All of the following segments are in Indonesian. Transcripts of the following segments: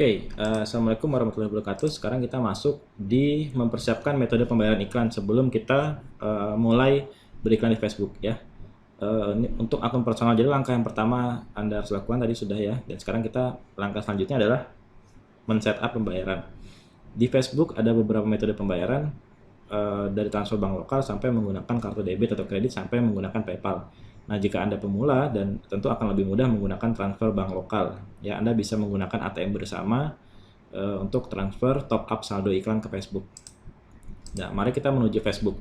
Assalamualaikum warahmatullahi wabarakatuh. Sekarang kita masuk di mempersiapkan metode pembayaran iklan sebelum kita mulai beriklan di Facebook ya. Untuk akun personal, jadi langkah yang pertama Anda harus lakukan tadi sudah ya. Dan sekarang kita langkah selanjutnya adalah men-setup pembayaran. Di Facebook ada beberapa metode pembayaran dari transfer bank lokal sampai menggunakan kartu debit atau kredit sampai menggunakan PayPal. Nah, jika Anda pemula dan tentu akan lebih mudah menggunakan transfer bank lokal. Ya, Anda bisa menggunakan ATM bersama untuk transfer top up saldo iklan ke Facebook. Nah, mari kita menuju Facebook.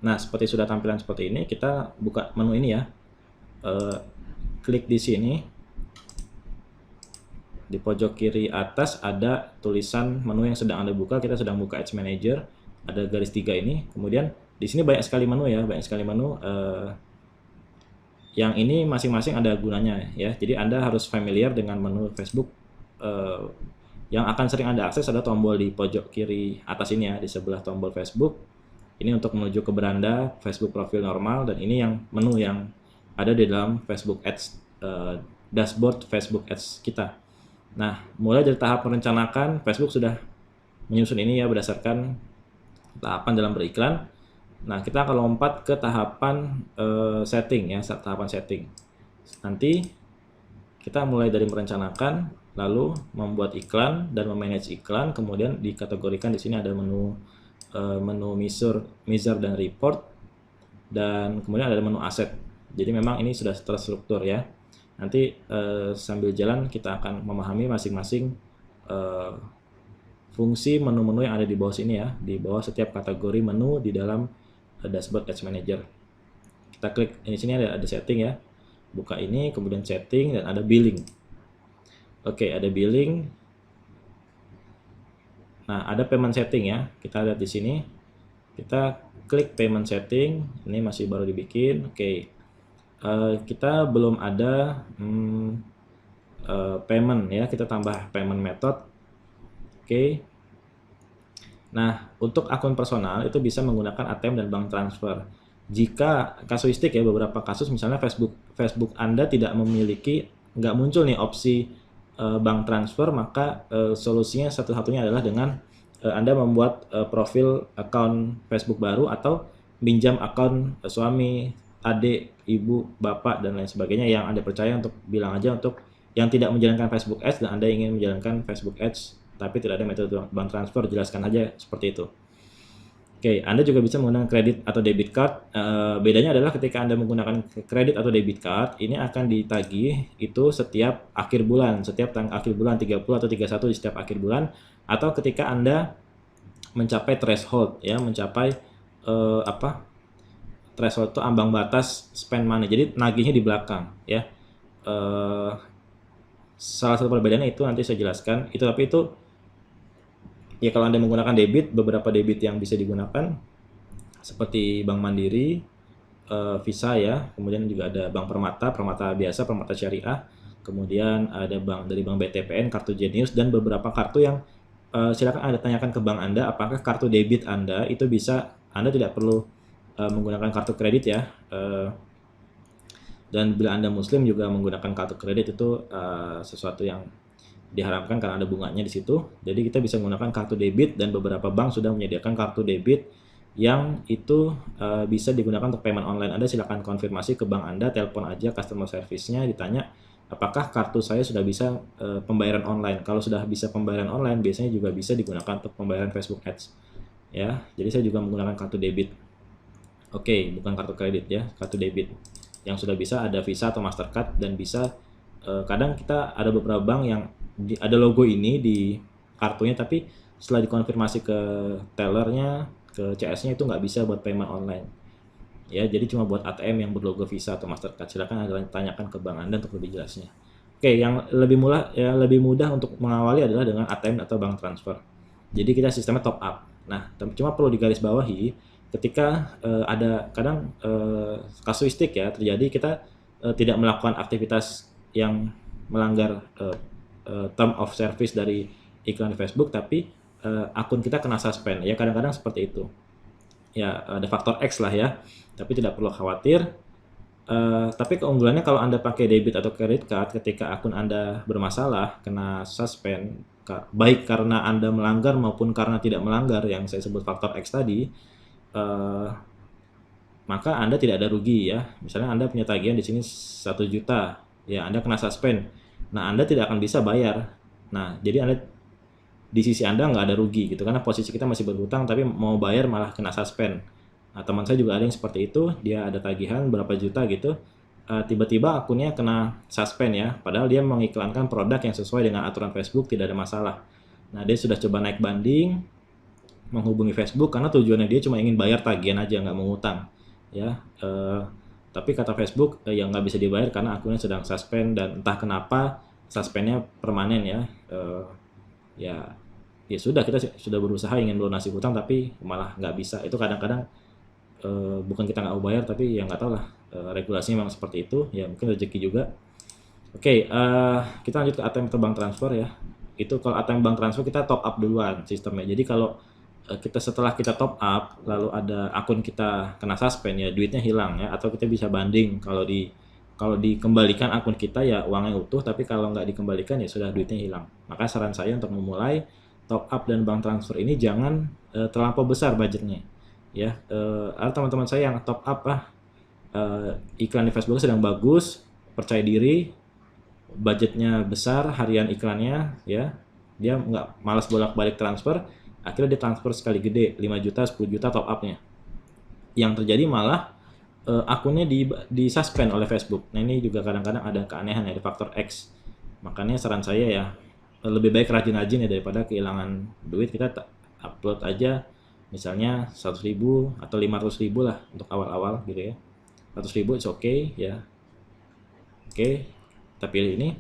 Nah, seperti sudah tampilan seperti ini, kita buka menu ini ya. Klik di sini. Di pojok kiri atas ada tulisan menu yang sedang Anda buka. Kita sedang buka Ads Manager. Ada garis 3 ini. Kemudian di sini banyak sekali menu ya, banyak sekali menu. Yang ini masing-masing ada gunanya ya. Jadi Anda harus familiar dengan menu Facebook. Yang akan sering Anda akses ada tombol di pojok kiri atas ini ya, di sebelah tombol Facebook. Ini untuk menuju ke beranda Facebook profil normal, dan ini yang menu yang ada di dalam Facebook Ads, dashboard Facebook Ads kita. Nah, mulai dari tahap merencanakan, Facebook sudah menyusun ini ya berdasarkan tahapan dalam beriklan. Nah, kita akan lompat ke tahapan setting ya, tahapan setting. Nanti kita mulai dari merencanakan, lalu membuat iklan dan memanage iklan, kemudian dikategorikan di sini ada menu measure dan report, dan kemudian ada menu aset. Jadi memang ini sudah terstruktur ya. Nanti sambil jalan kita akan memahami masing-masing fungsi menu-menu yang ada di bawah sini ya, di bawah setiap kategori menu di dalam dashboard Ads Manager. Kita klik di sini ada setting ya, buka ini, kemudian setting, dan ada billing. Ada billing. Nah, ada payment setting ya, kita lihat di sini. Kita klik payment setting, ini masih baru dibikin. Kita belum ada payment ya, kita tambah payment method. Nah, untuk akun personal itu bisa menggunakan ATM dan bank transfer. Jika kasuistik ya, beberapa kasus misalnya Facebook Anda tidak memiliki, nggak muncul nih opsi bank transfer, maka solusinya satu-satunya adalah dengan Anda membuat profil account Facebook baru atau pinjam akun suami, adik, ibu, bapak, dan lain sebagainya yang Anda percaya, untuk bilang aja untuk yang tidak menjalankan Facebook Ads dan Anda ingin menjalankan Facebook Ads tapi tidak ada metode bank transfer, jelaskan aja seperti itu. Anda juga bisa menggunakan kredit atau debit card. Bedanya adalah ketika Anda menggunakan kredit atau debit card, ini akan ditagih itu setiap akhir bulan, setiap tanggal akhir bulan 30 atau 31 di setiap akhir bulan, atau ketika Anda mencapai threshold ya, mencapai threshold itu ambang batas spend money. Jadi nagihnya di belakang ya. Salah satu perbedaannya itu nanti saya jelaskan. Tapi itu ya, kalau Anda menggunakan debit, beberapa debit yang bisa digunakan seperti Bank Mandiri, Visa ya, kemudian juga ada Bank Permata biasa, Permata Syariah, kemudian ada dari Bank BTPN, kartu Genius, dan beberapa kartu yang silakan Anda tanyakan ke bank Anda apakah kartu debit Anda itu bisa, Anda tidak perlu menggunakan kartu kredit ya. Dan bila Anda Muslim juga menggunakan kartu kredit itu sesuatu yang diharapkan karena ada bunganya di situ. Jadi kita bisa menggunakan kartu debit, dan beberapa bank sudah menyediakan kartu debit yang itu bisa digunakan untuk payment online. Anda silakan konfirmasi ke bank Anda, telepon aja customer service-nya, ditanya apakah kartu saya sudah bisa pembayaran online. Kalau sudah bisa pembayaran online, biasanya juga bisa digunakan untuk pembayaran Facebook Ads. Ya, jadi saya juga menggunakan kartu debit. Bukan kartu kredit ya, kartu debit. Yang sudah bisa ada Visa atau Mastercard, dan bisa kadang kita ada beberapa bank yang ada logo ini di kartunya, tapi setelah dikonfirmasi ke tellernya, ke CS-nya, itu nggak bisa buat payment online ya. Jadi cuma buat ATM yang berlogo Visa atau Mastercard. Silakan Anda tanyakan ke bank Anda untuk lebih jelasnya. Yang lebih mudah untuk mengawali adalah dengan ATM atau bank transfer. Jadi kita sistemnya top up. Nah, cuma perlu digarisbawahi ketika ada kadang kasuistik ya terjadi, kita tidak melakukan aktivitas yang melanggar term of service dari iklan di Facebook, tapi akun kita kena suspend ya, kadang-kadang seperti itu ya. Ada faktor X lah ya, tapi tidak perlu khawatir. Tapi keunggulannya kalau Anda pakai debit atau credit card ketika akun Anda bermasalah, kena suspend, baik karena Anda melanggar maupun karena tidak melanggar yang saya sebut faktor X tadi, maka Anda tidak ada rugi ya. Misalnya Anda punya tagihan di sini 1 juta, ya Anda kena suspend. Nah, Anda tidak akan bisa bayar. Nah, jadi Anda di sisi Anda nggak ada rugi gitu karena posisi kita masih berhutang tapi mau bayar malah kena suspend. Nah, teman saya juga ada yang seperti itu, dia ada tagihan berapa juta gitu, tiba-tiba akunnya kena suspend ya, padahal dia mengiklankan produk yang sesuai dengan aturan Facebook, tidak ada masalah. Nah, dia sudah coba naik banding, menghubungi Facebook karena tujuannya dia cuma ingin bayar tagihan aja, nggak mau ngutang ya. Tapi kata Facebook yang nggak bisa dibayar karena akunnya sedang suspend dan entah kenapa suspendnya permanen ya. Ya ya sudah, kita sudah berusaha ingin melunasi hutang tapi malah nggak bisa. Itu kadang-kadang bukan kita nggak mau bayar tapi ya nggak tahu lah, regulasinya memang seperti itu ya, mungkin rezeki juga. Oke, kita lanjut ke ATM atau bank transfer ya. Itu kalau ATM bank transfer kita top up duluan sistemnya. Jadi kalau kita setelah kita top up lalu ada akun kita kena suspend ya, duitnya hilang ya, atau kita bisa banding, kalau dikembalikan akun kita ya uangnya utuh, tapi kalau nggak dikembalikan ya sudah, duitnya hilang. Maka saran saya untuk memulai top up dan bank transfer ini jangan terlampau besar budgetnya ya. Ada teman-teman saya yang top up iklan di Facebook sedang bagus, percaya diri, budgetnya besar harian iklannya ya, dia nggak malas bolak-balik transfer, akhirnya dia transfer sekali gede 5 juta 10 juta top upnya. Yang terjadi malah akunnya di suspend oleh Facebook. Nah, ini juga kadang-kadang ada keanehan ya, ada faktor X. Makanya saran saya ya, lebih baik rajin-rajin ya daripada kehilangan duit. Kita upload aja misalnya 100.000 atau 500.000 lah untuk awal-awal gitu ya. 100.000 it's okay ya. Oke, kita pilih ini.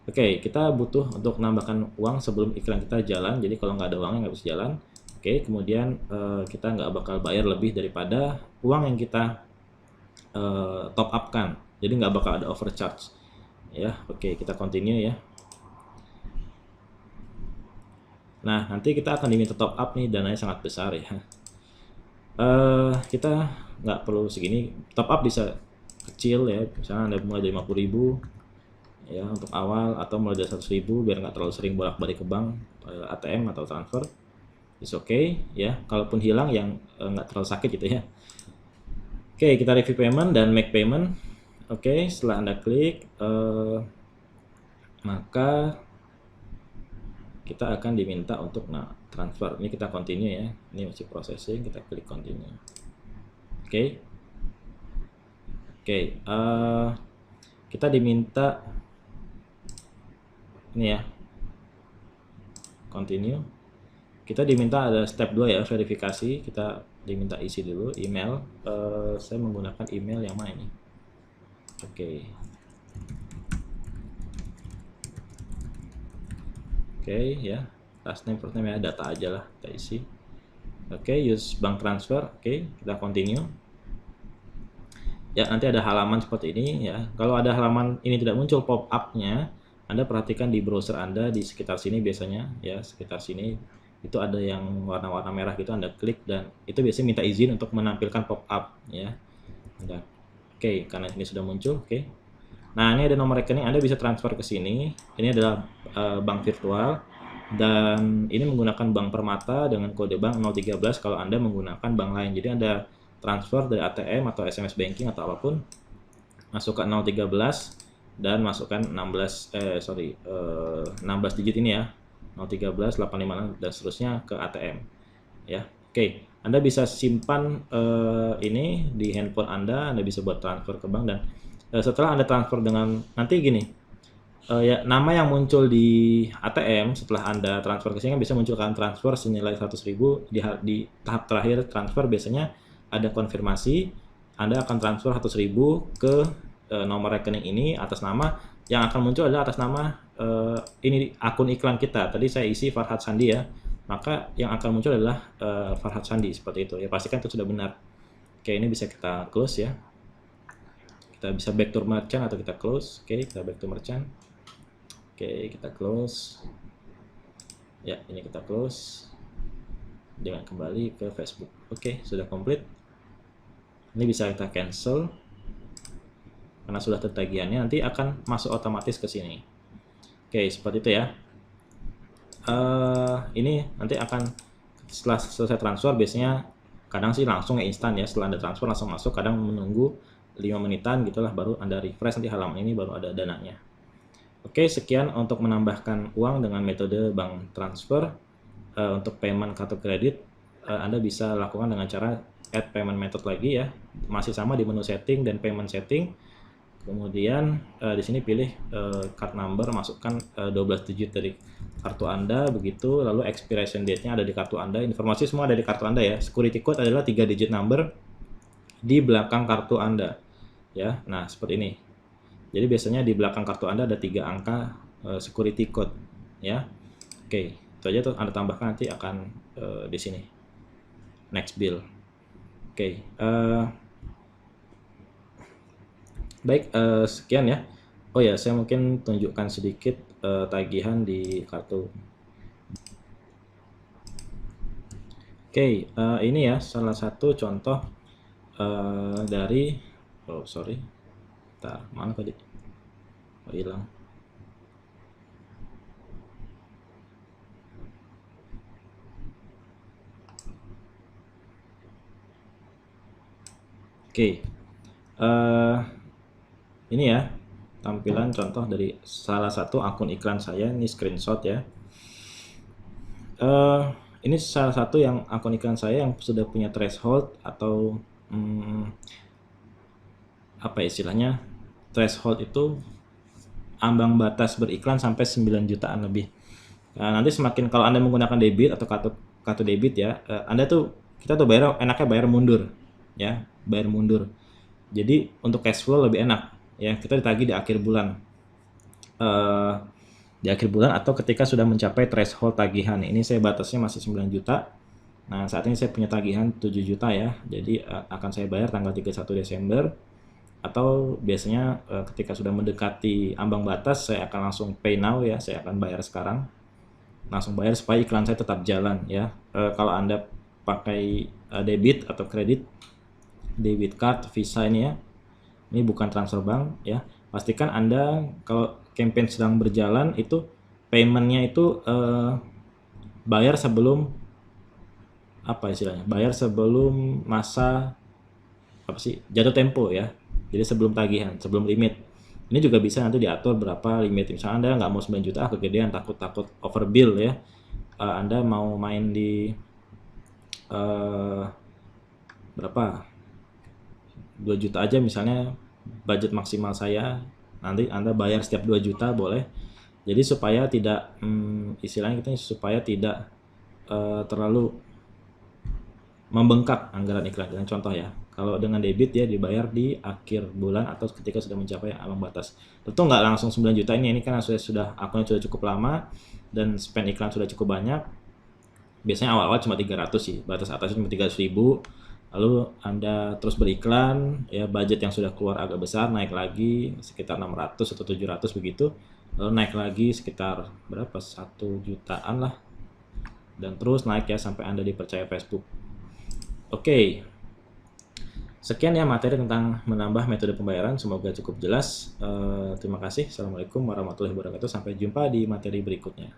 Oke, kita butuh untuk menambahkan uang sebelum iklan kita jalan. Jadi kalau nggak ada uangnya nggak bisa jalan. Oke, kemudian kita nggak bakal bayar lebih daripada uang yang kita top up kan. Jadi nggak bakal ada overcharge. Ya, oke, kita continue ya. Nah, nanti kita akan diminta top up nih, dananya sangat besar ya. Kita nggak perlu segini, top up bisa kecil ya. Misalnya Anda mulai dari 50.000 ya untuk awal, atau mulai dari 100.000 biar nggak terlalu sering bolak-balik ke bank, ATM atau transfer. It's okay ya, kalaupun hilang yang nggak terlalu sakit gitu ya. Oke, kita review payment dan make payment. Oke, setelah Anda klik, maka kita akan diminta untuk transfer. Ini kita continue ya, ini masih processing, kita klik continue. Oke, kita diminta ini ya, continue. Kita diminta ada step 2 ya, verifikasi. Kita diminta isi dulu email. Saya menggunakan email yang mana ini? Oke, ya, last name first name ya, data aja lah kita isi. Use bank transfer. Kita continue. Ya, nanti ada halaman seperti ini ya. Kalau ada halaman ini tidak muncul pop up-nya, Anda perhatikan di browser Anda di sekitar sini biasanya ya, sekitar sini itu ada yang warna-warna merah gitu, Anda klik dan itu biasanya minta izin untuk menampilkan pop up ya. Karena ini sudah muncul. Nah, ini ada nomor rekening, Anda bisa transfer ke sini. Ini adalah bank virtual dan ini menggunakan bank Permata dengan kode bank 013 kalau Anda menggunakan bank lain. Jadi Anda transfer dari ATM atau SMS banking atau apapun, masukkan 013 dan masukkan 16 digit ini ya, 013 856 dan seterusnya ke ATM ya. Anda bisa simpan ini di handphone Anda bisa buat transfer ke bank, dan setelah Anda transfer dengan nanti gini ya, nama yang muncul di ATM setelah Anda transfer ke sini kan bisa munculkan transfer senilai 100.000. Di tahap terakhir transfer biasanya ada konfirmasi Anda akan transfer 100.000 ke nomor rekening ini atas nama, yang akan muncul adalah atas nama ini akun iklan kita. Tadi saya isi Farhad Sandi ya, maka yang akan muncul adalah Farhad Sandi seperti itu ya, pastikan itu sudah benar. Ini bisa kita close ya, kita bisa back to merchant atau kita close. Kita back to merchant. Kita close ya, ini kita close dengan kembali ke Facebook. Sudah komplit. Ini bisa kita cancel karena sudah tertagihannya, nanti akan masuk otomatis ke sini. Oke, seperti itu ya. Ini nanti akan setelah selesai transfer, biasanya kadang sih langsung ya, instan ya, setelah Anda transfer langsung masuk, kadang menunggu 5 menitan gitulah, baru Anda refresh nanti halaman ini baru ada dananya. Oke, sekian untuk menambahkan uang dengan metode bank transfer. Untuk payment kartu kredit, Anda bisa lakukan dengan cara add payment method lagi ya, masih sama di menu setting dan payment setting. Kemudian di sini pilih card number, masukkan 12 digit dari kartu Anda, begitu. Lalu expiration date-nya ada di kartu Anda, informasi semua ada di kartu Anda ya. Security code adalah 3 digit number di belakang kartu Anda ya. Nah, seperti ini. Jadi biasanya di belakang kartu Anda ada 3 angka security code ya. Oke, itu aja tuh Anda tambahkan, nanti akan di sini next bill. Oke, baik, sekian ya. Oh ya, saya mungkin tunjukkan sedikit tagihan di kartu. Oke, ini ya salah satu contoh dari, oh sorry, bentar, mana tadi? Oh, hilang. Oke, ini ya tampilan contoh dari salah satu akun iklan saya, ini screenshot ya. Ini salah satu yang akun iklan saya yang sudah punya threshold atau apa istilahnya, threshold itu ambang batas beriklan sampai 9 jutaan lebih. Nah, nanti semakin kalau Anda menggunakan debit atau kartu debit ya, kita tuh enaknya bayar mundur ya, bayar mundur. Jadi untuk cash flow lebih enak ya, kita ditagih di akhir bulan. Di akhir bulan atau ketika sudah mencapai threshold tagihan. Ini saya batasnya masih 9 juta. Nah, saat ini saya punya tagihan 7 juta ya. Jadi akan saya bayar tanggal 31 Desember. Atau biasanya ketika sudah mendekati ambang batas, saya akan langsung pay now ya. Saya akan bayar sekarang. Langsung bayar supaya iklan saya tetap jalan ya. Kalau Anda pakai debit atau kredit, debit card, Visa ini ya. Ini bukan transfer bank ya. Pastikan Anda kalau campaign sedang berjalan itu paymentnya itu bayar sebelum apa istilahnya, bayar sebelum masa apa sih, jatuh tempo ya. Jadi sebelum tagihan, sebelum limit. Ini juga bisa nanti diatur berapa limit. Misalnya Anda nggak mau 9 juta kegedean, takut overbill ya. Anda mau main di berapa, 2 juta aja misalnya budget maksimal saya, nanti Anda bayar setiap 2 juta boleh. Jadi supaya tidak istilahnya kita supaya tidak terlalu membengkak anggaran iklan. Dengan contoh ya, kalau dengan debit ya dibayar di akhir bulan atau ketika sudah mencapai ambang batas. Tentu nggak langsung 9 juta ini kan sudah akunnya sudah cukup lama dan spend iklan sudah cukup banyak. Biasanya awal-awal cuma 300 sih, batas atasnya cuma 300.000. Lalu Anda terus beriklan, ya budget yang sudah keluar agak besar, naik lagi sekitar 600 atau 700 begitu. Lalu naik lagi sekitar berapa, 1 jutaan lah. Dan terus naik ya sampai Anda dipercaya Facebook. Oke. Sekian ya materi tentang menambah metode pembayaran, semoga cukup jelas. Terima kasih. Assalamualaikum warahmatullahi wabarakatuh. Sampai jumpa di materi berikutnya.